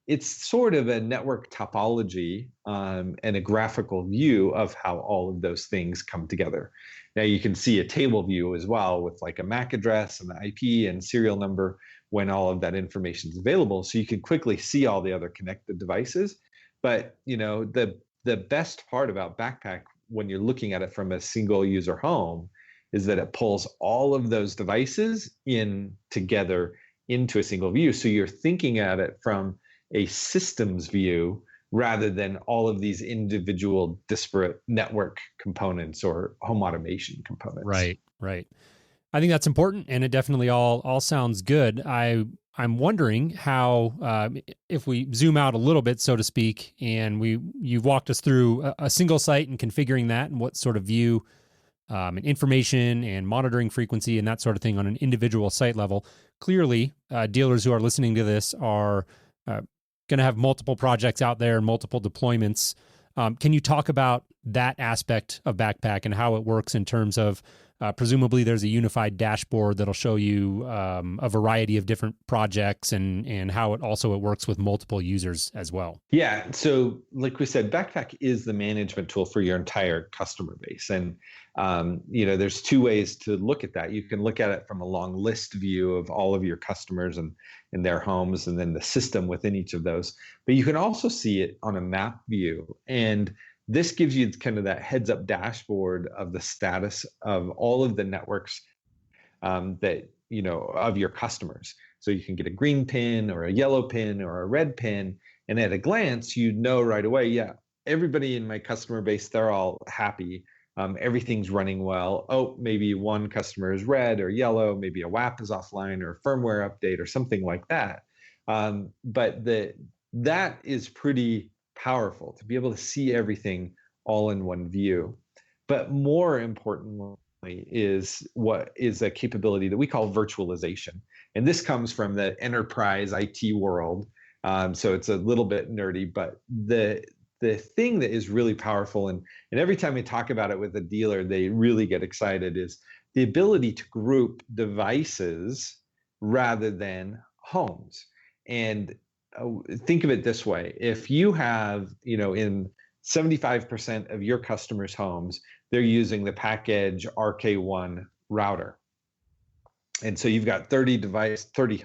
it's sort of a network topology and a graphical view of how all of those things come together. Now you can see a table view as well, with like a MAC address and the IP and serial number when all of that information is available. So you can quickly see all the other connected devices. But the best part about Bakpak, when you're looking at it from a single user home, is that it pulls all of those devices in together into a single view. So you're thinking at it from a systems view rather than all of these individual disparate network components or home automation components. Right. I think that's important, and it definitely all sounds good. I'm wondering how, if we zoom out a little bit, so to speak, and you've walked us through a single site and configuring that, and what sort of view and information and monitoring frequency and that sort of thing on an individual site level. Clearly, dealers who are listening to this are going to have multiple projects out there and multiple deployments. Can you talk about that aspect of Bakpak and how it works in terms of presumably there's a unified dashboard that'll show you a variety of different projects and how it works with multiple users as well? Yeah. So like we said, Bakpak is the management tool for your entire customer base. And, there's 2 ways to look at that. You can look at it from a long list view of all of your customers and their homes, and then the system within each of those. But you can also see it on a map view. And this gives you kind of that heads up dashboard of the status of all of the networks that, of your customers. So you can get a green pin or a yellow pin or a red pin. And at a glance, you know right away, yeah, everybody in my customer base, they're all happy. Everything's running well. Oh, maybe one customer is red or yellow. Maybe a WAP is offline or a firmware update or something like that. But that is pretty powerful to be able to see everything all in one view. But more importantly is what is a capability that we call virtualization. And this comes from the enterprise IT world. So it's a little bit nerdy, but the thing that is really powerful, and every time we talk about it with a dealer, they really get excited, is the ability to group devices rather than homes. And think of it this way: if you have, in 75% of your customers' homes, they're using the Pakedge RK1 router. And so you've got 30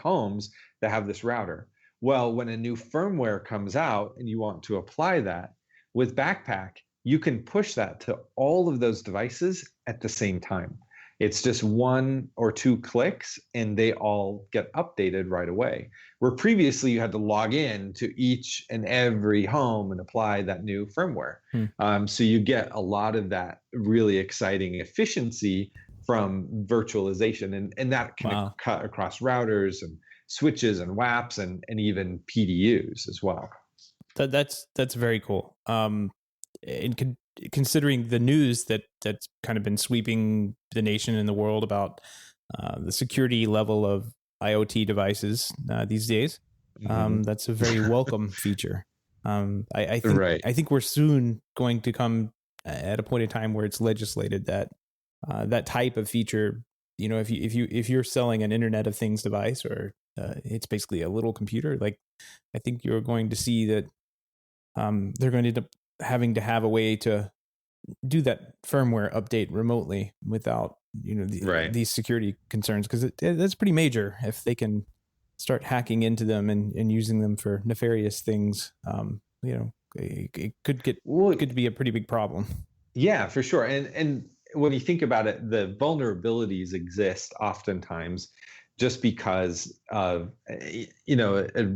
homes that have this router. Well, when a new firmware comes out and you want to apply that with Bakpak, you can push that to all of those devices at the same time. It's just 1 or 2 clicks and they all get updated right away. Where previously you had to log in to each and every home and apply that new firmware. So you get a lot of that really exciting efficiency from virtualization, and that can cut across routers and switches and WAPs and even PDUs as well. That's very cool. Considering the news that's kind of been sweeping the nation and the world about the security level of IoT devices these days, that's a very welcome feature. I think we're soon going to come at a point in time where it's legislated that that type of feature, if you're selling an Internet of Things device, or it's basically a little computer, like, I think you're going to see that they're going to end up having to have a way to do that firmware update remotely without these security concerns, because that's pretty major if they can start hacking into them and using them for nefarious things. It could be a pretty big problem. Yeah, for sure. And when you think about it, the vulnerabilities exist oftentimes just because of, a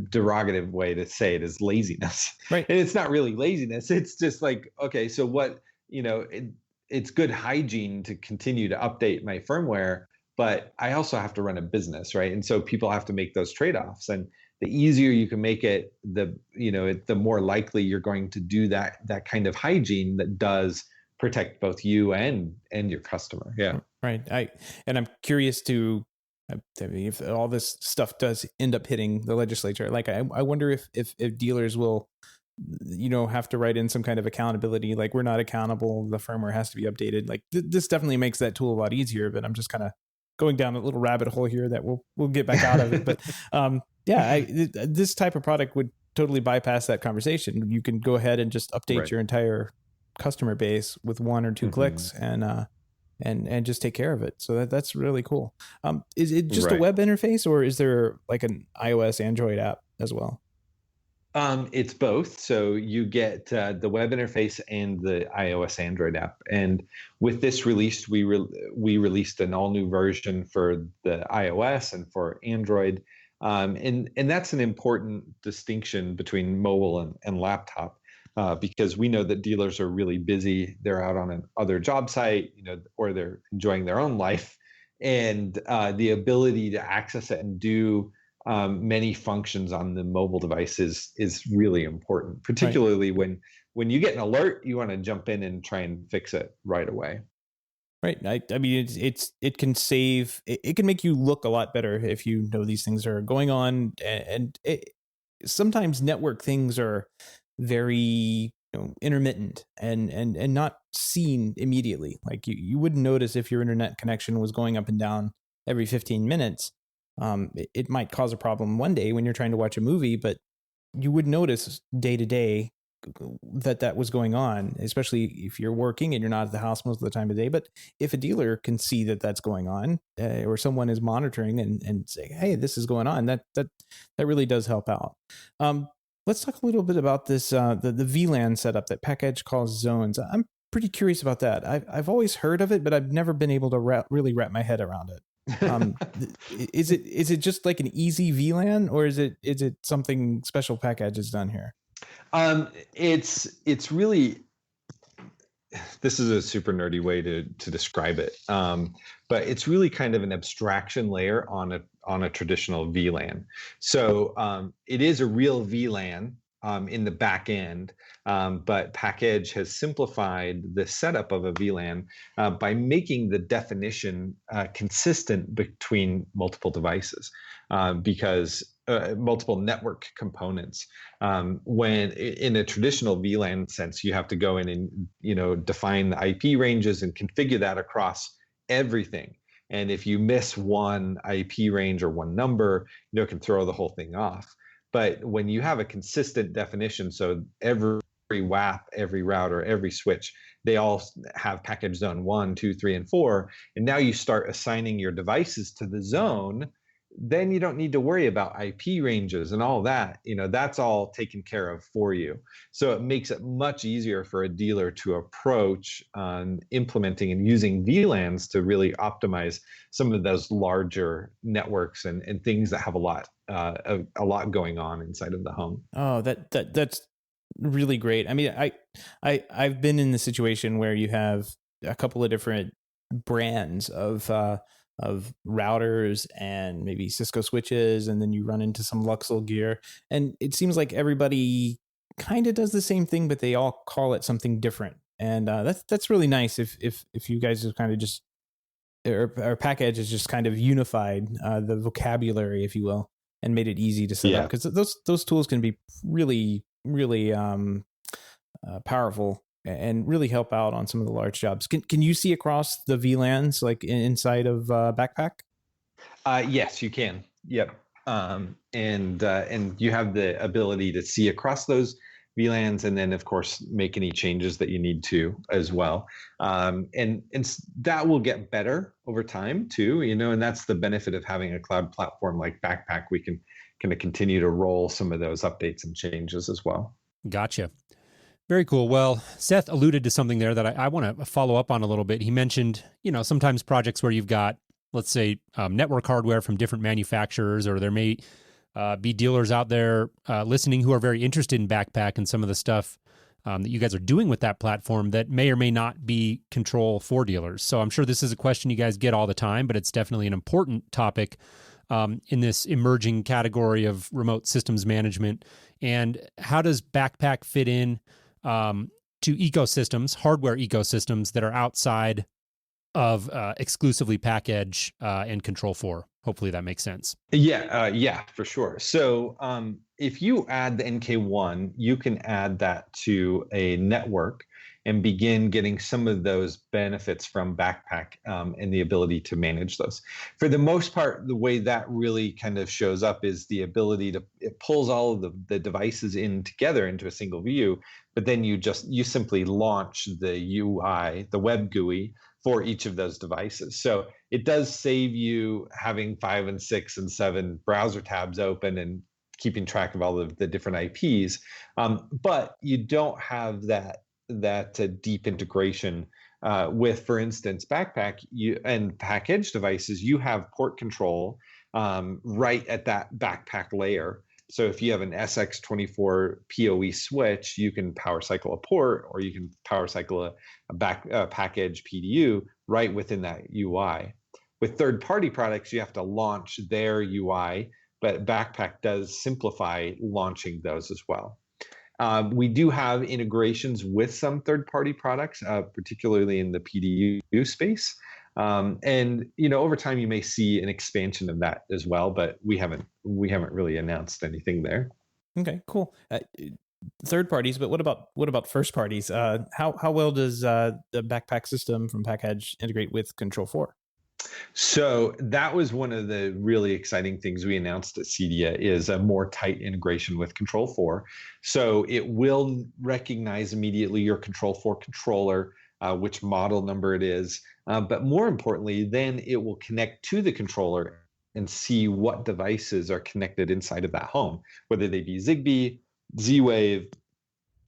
derogative way to say it is laziness. Right. And it's not really laziness. It's just like, okay, so what, it's good hygiene to continue to update my firmware, but I also have to run a business, right? And so people have to make those trade-offs. And the easier you can make it, the more likely you're going to do that kind of hygiene that does protect both you and your customer. Yeah. Right. I'm curious to, if all this stuff does end up hitting the legislature, like I wonder if dealers will, have to write in some kind of accountability, like, we're not accountable, the firmware has to be updated. Like this definitely makes that tool a lot easier, but I'm just kind of going down a little rabbit hole here that we'll get back out of it. But this type of product would totally bypass that conversation. You can go ahead and just update your entire customer base with 1 or 2 clicks and just take care of it. So that's really cool. Is it just a web interface, or is there like an iOS Android app as well? It's both. So you get the web interface and the iOS Android app. And with this release, we released an all new version for the iOS and for Android. And that's an important distinction between mobile and laptop. Because we know that dealers are really busy. They're out on another job site, or they're enjoying their own life. And the ability to access it and do many functions on the mobile devices is really important, particularly when you get an alert, you want to jump in and try and fix it right away. Right. I mean, it can save, it can make you look a lot better if you know these things are going on. And sometimes network things are very intermittent and not seen immediately. Like you wouldn't notice if your internet connection was going up and down every 15 minutes. It might cause a problem one day when you're trying to watch a movie, but you would notice day to day that was going on, especially if you're working and you're not at the house most of the time of the day. But if a dealer can see that that's going on, or someone is monitoring and saying, hey, this is going on, that really does help out. Let's talk a little bit about this, the VLAN setup that Pakedge calls zones. I'm pretty curious about that. I've always heard of it, but I've never been able to really wrap my head around it. Is it just like an easy VLAN, or is it something special Pakedge has done here? It's really, this is a super nerdy way to describe it, but it's really kind of an abstraction layer on a traditional VLAN. So it is a real VLAN in the back end, but Pakedge has simplified the setup of a VLAN by making the definition consistent between multiple devices, because multiple network components. When in a traditional VLAN sense, you have to go in and define the IP ranges and configure that across everything. And if you miss one IP range or one number, it can throw the whole thing off. But when you have a consistent definition, so every WAP, every router, every switch, they all have package zone 1, 2, 3, and 4. And now you start assigning your devices to the zone, then you don't need to worry about IP ranges and all that. That's all taken care of for you. So it makes it much easier for a dealer to approach implementing and using VLANs to really optimize some of those larger networks and things that have a lot going on inside of the home. Oh, that's really great. I mean, I've been in the situation where you have a couple of different brands of routers and maybe Cisco switches, and then you run into some Luxel gear, and it seems like everybody kind of does the same thing, but they all call it something different. And that's really nice if you guys have kind of just, or Pakedge has just kind of unified the vocabulary, if you will, and made it easy to set up, because those tools can be really powerful and really help out on some of the large jobs. Can you see across the VLANs like inside of Bakpak? Yes, you can. Yep. And you have the ability to see across those VLANs, and then of course make any changes that you need to as well. And that will get better over time too, and that's the benefit of having a cloud platform like Bakpak. We can kind of continue to roll some of those updates and changes as well. Gotcha. Very cool. Well, Seth alluded to something there that I want to follow up on a little bit. He mentioned, sometimes projects where you've got, let's say, network hardware from different manufacturers, or there may be dealers out there listening who are very interested in Bakpak and some of the stuff that you guys are doing with that platform that may or may not be Control4 dealers. So I'm sure this is a question you guys get all the time, but it's definitely an important topic in this emerging category of remote systems management. And how does Bakpak fit in to ecosystems, hardware ecosystems that are outside of exclusively Pakedge and Control4? Hopefully that makes sense. Yeah, for sure. So if you add the NK1, you can add that to a network and begin getting some of those benefits from Bakpak and the ability to manage those. For the most part, the way that really kind of shows up is the ability it pulls all of the devices in together into a single view, but then you simply launch the UI, the web GUI, for each of those devices. So it does save you having 5 and 6 and 7 browser tabs open and keeping track of all of the different IPs. But you don't have that deep integration with, for instance, Bakpak and Pakedge devices. You have port control right at that Bakpak layer. So if you have an SX24 PoE switch, you can power cycle a port, or you can power cycle a Pakedge PDU right within that UI. With third-party products, you have to launch their UI, but Bakpak does simplify launching those as well. We do have integrations with some third-party products, particularly in the PDU space. And over time you may see an expansion of that as well, but we haven't really announced anything there. Okay, cool. Third parties, but what about first parties? How well does the Bakpak system from Pakedge integrate with Control4? So that was one of the really exciting things we announced at CEDIA, is a more tight integration with Control4. So it will recognize immediately your Control4 controller, which model number it is. But more importantly, then it will connect to the controller and see what devices are connected inside of that home, whether they be Zigbee, Z-Wave,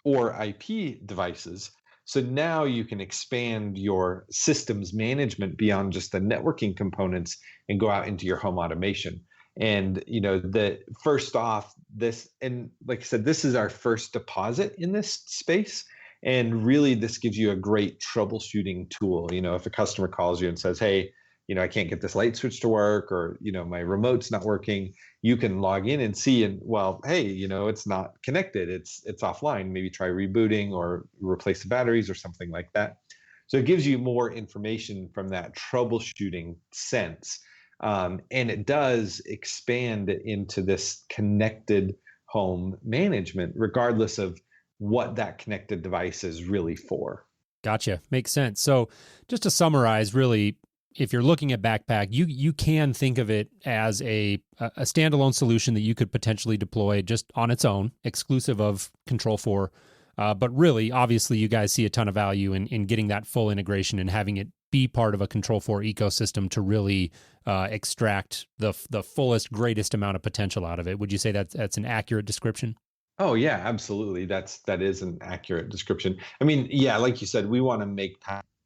or IP devices. So now you can expand your systems management beyond just the networking components and go out into your home automation. And the first off, this, and like I said, this is our first deposit in this space. And really, this gives you a great troubleshooting tool. If a customer calls you and says, hey, I can't get this light switch to work, or, my remote's not working, you can log in and see, and well, hey, it's not connected. It's offline. Maybe try rebooting or replace the batteries or something like that. So it gives you more information from that troubleshooting sense. And it does expand into this connected home management, regardless of what that connected device is really for. Gotcha. Makes sense. So just to summarize, really, if you're looking at Bakpak, you can think of it as a standalone solution that you could potentially deploy just on its own, exclusive of Control4 But really, obviously, you guys see a ton of value in getting that full integration and having it be part of a Control4 ecosystem to really extract the fullest, greatest amount of potential out of it. Would you say that's an accurate description? Oh yeah, absolutely. That is an accurate description. I mean, yeah, like you said, we want to make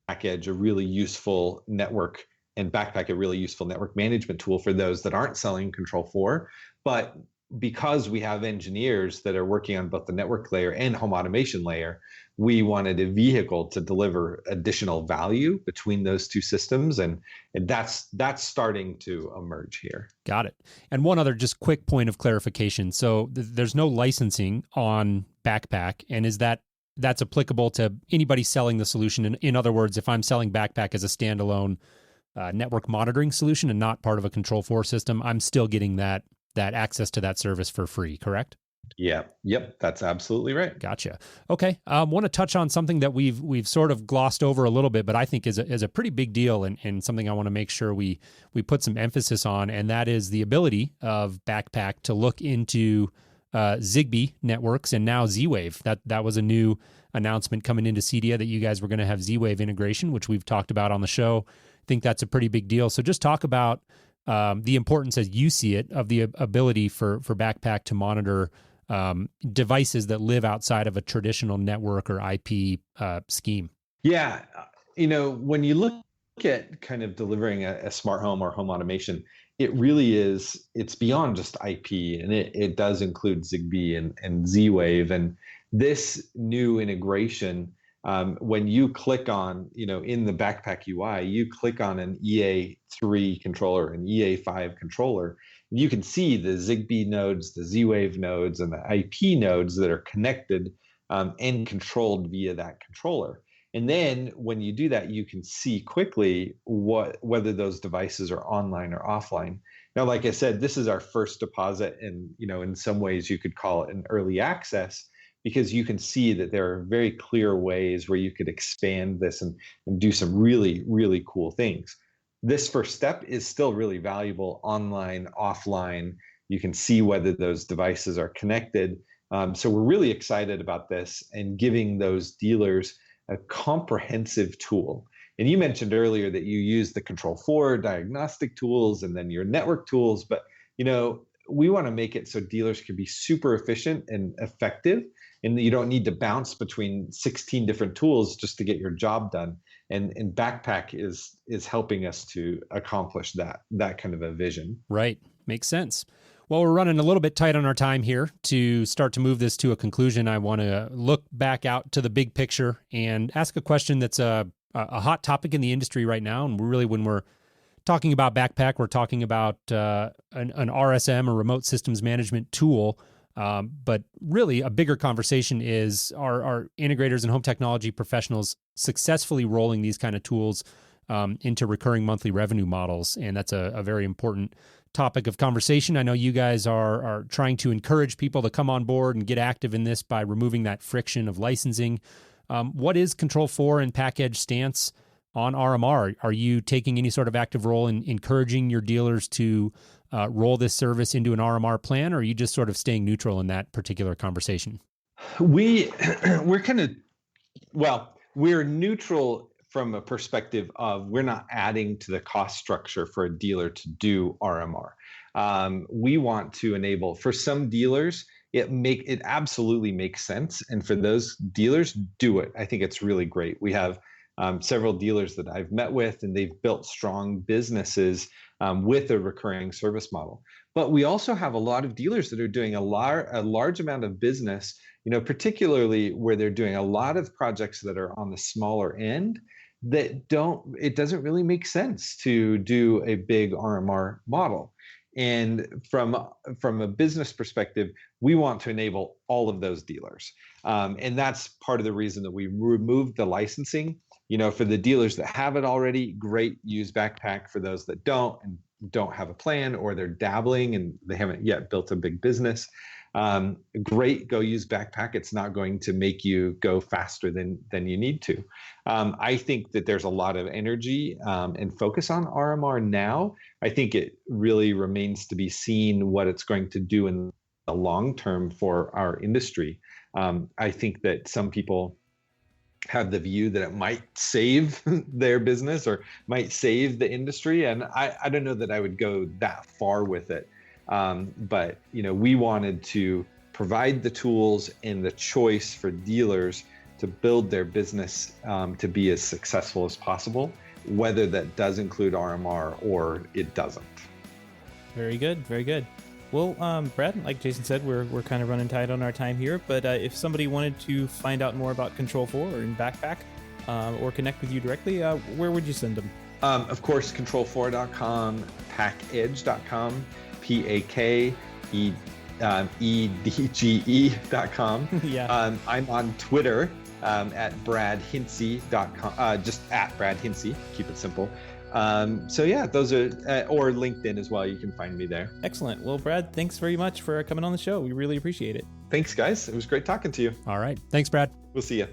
Pakedge a really useful network and Bakpak a really useful network management tool for those that aren't selling Control4. But because we have engineers that are working on both the network layer and home automation layer, we wanted a vehicle to deliver additional value between those two systems, and that's starting to emerge here. Got it. And one other just quick point of clarification. So there's no licensing on Bakpak, and is that's applicable to anybody selling the solution? In other words, if I'm selling Bakpak as a standalone network monitoring solution and not part of a Control4 system, I'm still getting that access to that service for free, correct? Yeah. Yep. That's absolutely right. Gotcha. Okay. Want to touch on something that we've sort of glossed over a little bit, but I think is a pretty big deal and something I want to make sure we put some emphasis on, and that is the ability of Bakpak to look into Zigbee networks and now Z-Wave. That was a new announcement coming into CEDIA that you guys were going to have Z-Wave integration, which we've talked about on the show. I think that's a pretty big deal. So just talk about the importance, as you see it, of the ability for Bakpak to monitor devices that live outside of a traditional network or IP scheme. Yeah. When you look at kind of delivering a smart home or home automation, it really it's beyond just IP, and it does include Zigbee and Z-Wave. And this new integration, when you click on, in the Bakpak UI, you click on an EA3 controller, an EA5 controller, and you can see the Zigbee nodes, the Z-Wave nodes, and the IP nodes that are connected and controlled via that controller. And then when you do that, you can see quickly whether those devices are online or offline. Now, like I said, this is our first deposit, and in some ways you could call it an early access, because you can see that there are very clear ways where you could expand this and do some really, really cool things. This first step is still really valuable online, offline. You can see whether those devices are connected. So we're really excited about this and giving those dealers a comprehensive tool. And you mentioned earlier that you use the Control4 diagnostic tools and then your network tools, but we want to make it so dealers can be super efficient and effective, and you don't need to bounce between 16 different tools just to get your job done. And Bakpak is helping us to accomplish that kind of a vision. Right. Makes sense. Well, we're running a little bit tight on our time here. To start to move this to a conclusion, I want to look back out to the big picture and ask a question that's a hot topic in the industry right now. And really, when we're talking about Bakpak, we're talking about an RSM, or remote systems management tool. But really, a bigger conversation is, are integrators and home technology professionals successfully rolling these kind of tools into recurring monthly revenue models? And that's a very important topic of conversation. I know you guys are trying to encourage people to come on board and get active in this by removing that friction of licensing. What is Control4 and Pakedge stance on RMR? Are you taking any sort of active role in encouraging your dealers to roll this service into an RMR plan, or are you just sort of staying neutral in that particular conversation? We're neutral from a perspective of we're not adding to the cost structure for a dealer to do RMR. We want to enable, for some dealers, it absolutely makes sense. And for those dealers, do it. I think it's really great. We have several dealers that I've met with, and they've built strong businesses with a recurring service model. But we also have a lot of dealers that are doing a large amount of business, particularly where they're doing a lot of projects that are on the smaller end, it doesn't really make sense to do a big RMR model. And from a business perspective, we want to enable all of those dealers. And that's part of the reason that we removed the licensing. For the dealers that have it already, great, use Bakpak. For those that don't and don't have a plan, or they're dabbling and they haven't yet built a big business, great, go use Bakpak. It's not going to make you go faster than you need to. I think that there's a lot of energy and focus on RMR now. I think it really remains to be seen what it's going to do in the long term for our industry. I think that some people have the view that it might save their business or might save the industry. And I don't know that I would go that far with it. But, we wanted to provide the tools and the choice for dealers to build their business to be as successful as possible, whether that does include RMR or it doesn't. Very good. Very good. Well, Brad, like Jason said, we're kind of running tight on our time here, but if somebody wanted to find out more about Control4 or in Bakpak or connect with you directly, where would you send them? Of course, Control4.com, Pakedge.com, PAKEDGE.com. Yeah. I'm on Twitter at BradHintze.com, just at Brad Hintze, keep it simple. So yeah, those are, or LinkedIn as well. You can find me there. Excellent. Well, Brad, thanks very much for coming on the show. We really appreciate it. Thanks, guys. It was great talking to you. All right. Thanks, Brad. We'll see you.